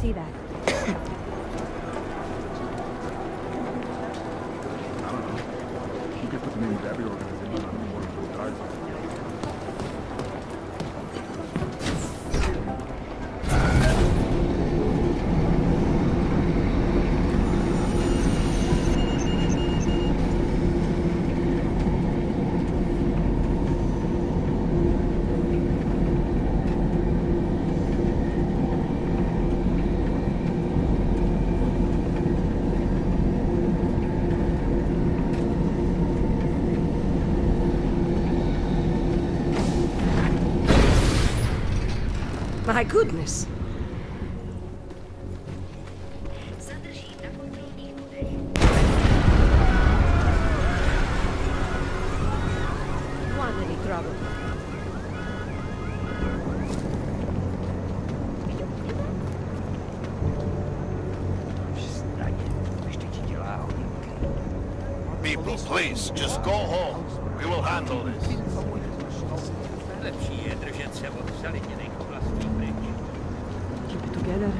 see that. You could put the names of every organization on the board of the cards. My goodness! Want any trouble? People, please, just go home. We will handle this. Keep it together.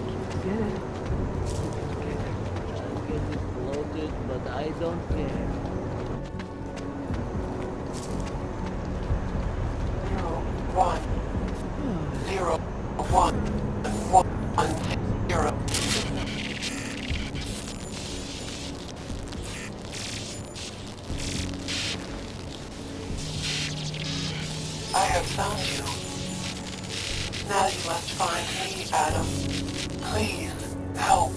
Keep it together. Get it bloated, but I don't care. 1 0 1 1 0. I have found you. Now you must find me, Adam. Please, help.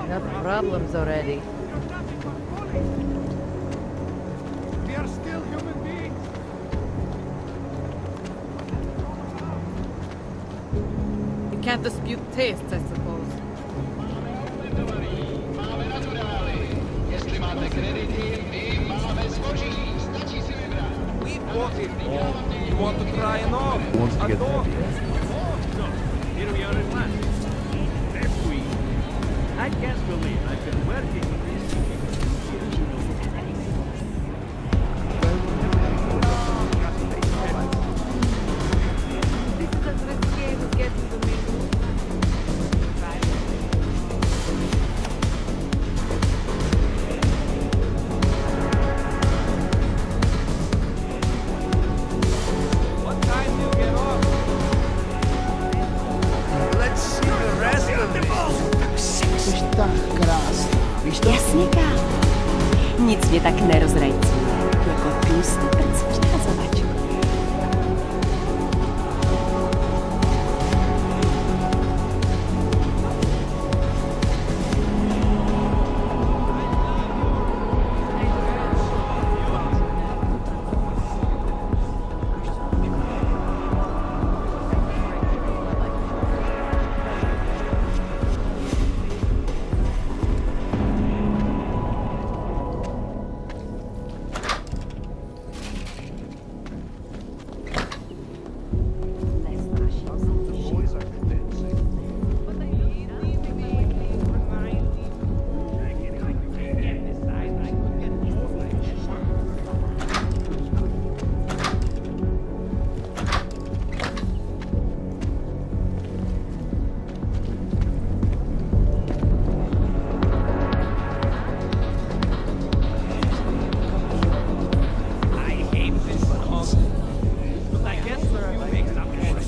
Got problems already. We are still human beings. You can't dispute tastes, I suppose. We bought it. You want to try an off? Wants to get the dog? idea. So, here we are at last. If we... I can't believe I've been working on this. This is as risky as it gets for me. What time do you get off? Let's see the rest of this. Jsi tak krásný. Víš to? Jasně, kámo. Nic mě tak nerozrajcuje, jako tlustý prc přehazovačů.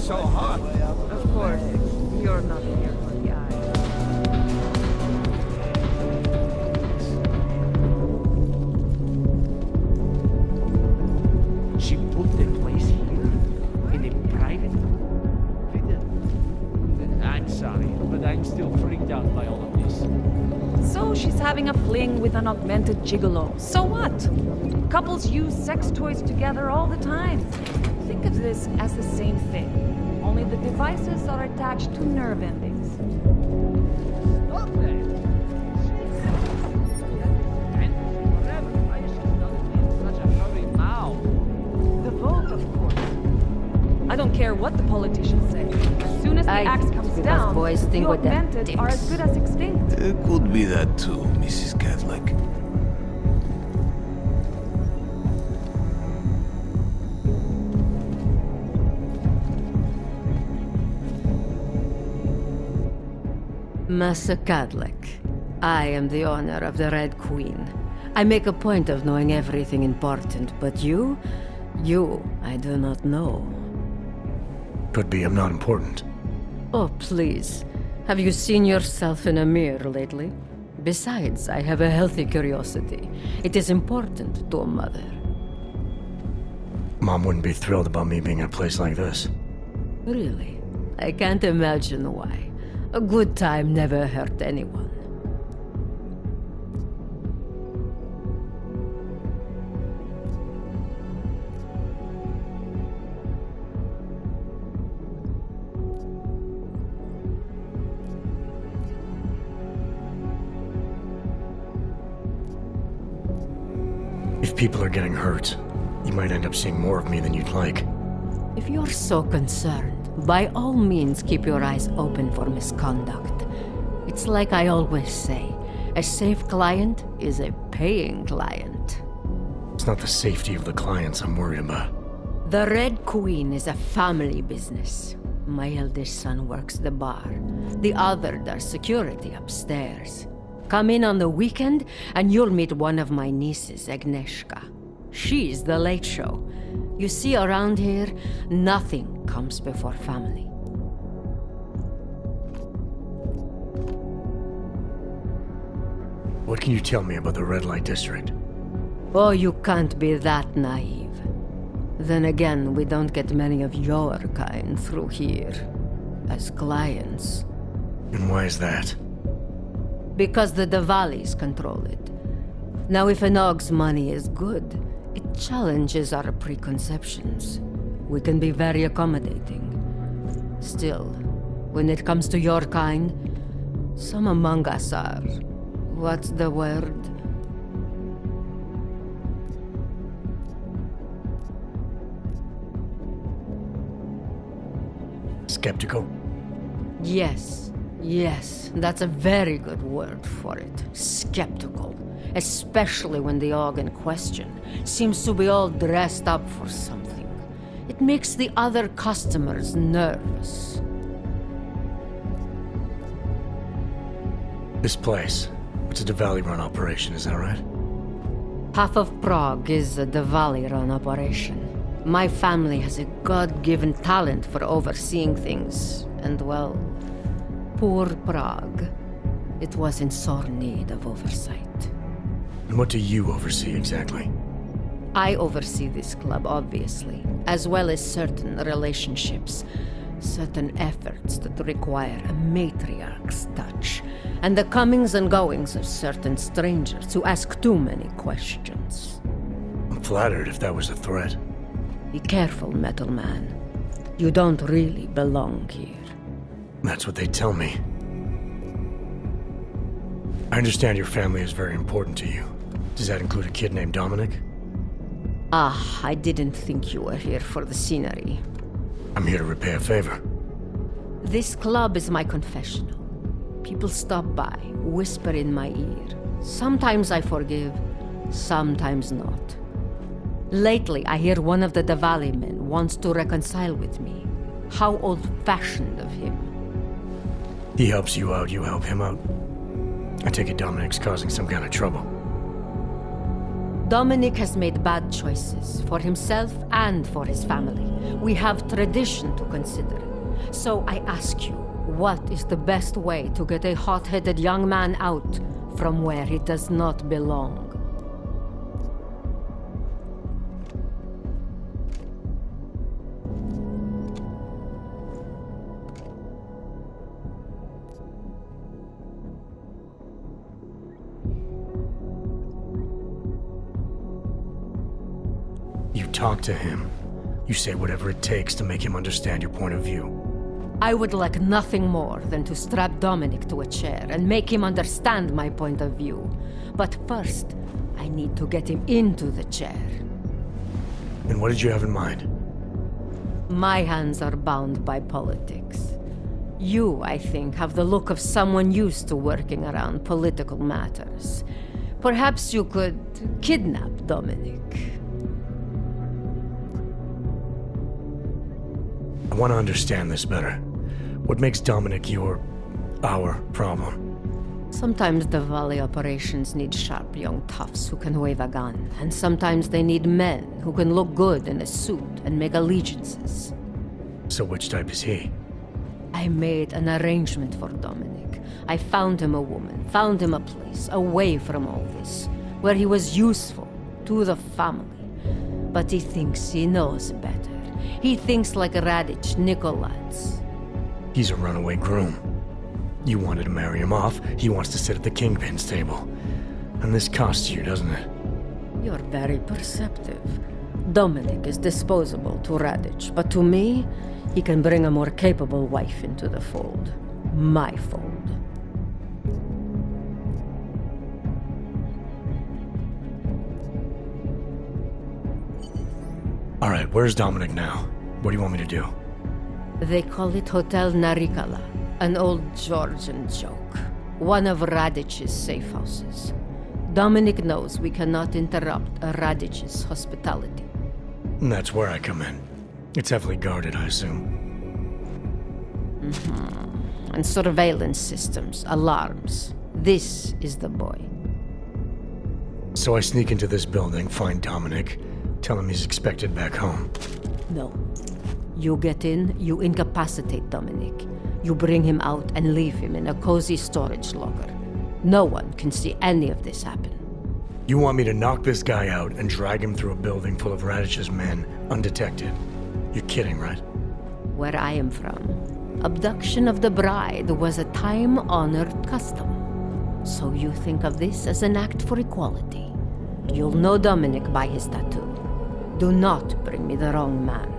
So hot. Of course, you're not here for the eye. She put the place here in a private. I'm sorry, but I'm still freaked out by all of this. So she's having a fling with an augmented gigolo. So what? Couples use sex toys together all the time. Think of this as the same thing. Only the devices are attached to nerve endings. Stop that. I should have done it in such a hurry now. The vote, of course. I don't care what the politicians say. As soon as the axe comes because down, boys think the with their augmented are as dicks. good as extinct. It could be that too, Mrs. Catholic. Master Cadlick, I am the owner of the Red Queen. I make a point of knowing everything important, but you, I do not know. Could be I'm not important. Oh, please. Have you seen yourself in a mirror lately? Besides, I have a healthy curiosity. It is important to a mother. Mom wouldn't be thrilled about me being in a place like this. Really? I can't imagine why. A good time never hurt anyone. If people are getting hurt, you might end up seeing more of me than you'd like. If you're so concerned, by all means keep your eyes open for misconduct. It's like I always say, a safe client is a paying client. It's not the safety of the clients I'm worried about. The Red Queen is a family business. My eldest son works the bar. The other does security upstairs. Come in on the weekend, and you'll meet one of my nieces, Agnieszka. She's the late show. You see, around here, nothing comes before family. What can you tell me about the red light district? Oh, you can't be that naive. Then again, we don't get many of your kind through here, as clients. And why is that? Because the Diwalis control it. Now, if an Og's money is good, it challenges our preconceptions. We can be very accommodating. Still, when it comes to your kind, some among us are... what's the word? Skeptical? Yes, that's a very good word for it. Skeptical. Especially when the Og in question seems to be all dressed up for something. It makes the other customers nervous. This place, it's a Diwali-run operation, is that right? Half of Prague is a Diwali-run operation. My family has a God-given talent for overseeing things, and well, poor Prague. It was in sore need of oversight. And what do you oversee exactly? I oversee this club, obviously, as well as certain relationships, certain efforts that require a matriarch's touch, and the comings and goings of certain strangers who ask too many questions. I'm flattered if that was a threat. Be careful, Metal Man. You don't really belong here. That's what they tell me. I understand your family is very important to you. Does that include a kid named Dominic? Ah, I didn't think you were here for the scenery. I'm here to repay a favor. This club is my confessional. People stop by, whisper in my ear. Sometimes I forgive, sometimes not. Lately, I hear one of the Diwali men wants to reconcile with me. How old-fashioned of him. He helps you out, you help him out. I take it Dominic's causing some kind of trouble. Dominic has made bad choices, for himself and for his family. We have tradition to consider. So I ask you, what is the best way to get a hot-headed young man out from where he does not belong? You talk to him. You say whatever it takes to make him understand your point of view. I would like nothing more than to strap Dominic to a chair and make him understand my point of view. But first, I need to get him into the chair. And what did you have in mind? My hands are bound by politics. You, I think, have the look of someone used to working around political matters. Perhaps you could kidnap Dominic. I want to understand this better. What makes Dominic your our problem. Sometimes the Valley operations need sharp young toughs who can wave a gun, and sometimes they need men who can look good in a suit and make allegiances. So which type is he? I made an arrangement for Dominic. I found him a woman, found him a place, away from all this, where he was useful to the family. But he thinks he knows better. He thinks like Radich Nikolats. He's a runaway groom. You wanted to marry him off, he wants to sit at the kingpin's table. And this costs you, doesn't it? You're very perceptive. Dominic is disposable to Radich, but to me, he can bring a more capable wife into the fold. My fold. All right, where's Dominic now? What do you want me to do? They call it Hotel Narikala, an old Georgian joke. One of Radich's safe houses. Dominic knows we cannot interrupt a Radich's hospitality. And that's where I come in. It's heavily guarded, I assume. And surveillance systems, alarms. This is the boy. So I sneak into this building, find Dominic, tell him he's expected back home. No. You get in, you incapacitate Dominic. You bring him out and leave him in a cozy storage locker. No one can see any of this happen. You want me to knock this guy out and drag him through a building full of Radich's men, undetected? You're kidding, right? Where I am from, abduction of the bride was a time-honored custom. So you think of this as an act for equality. You'll know Dominic by his tattoo. Do not bring me the wrong man.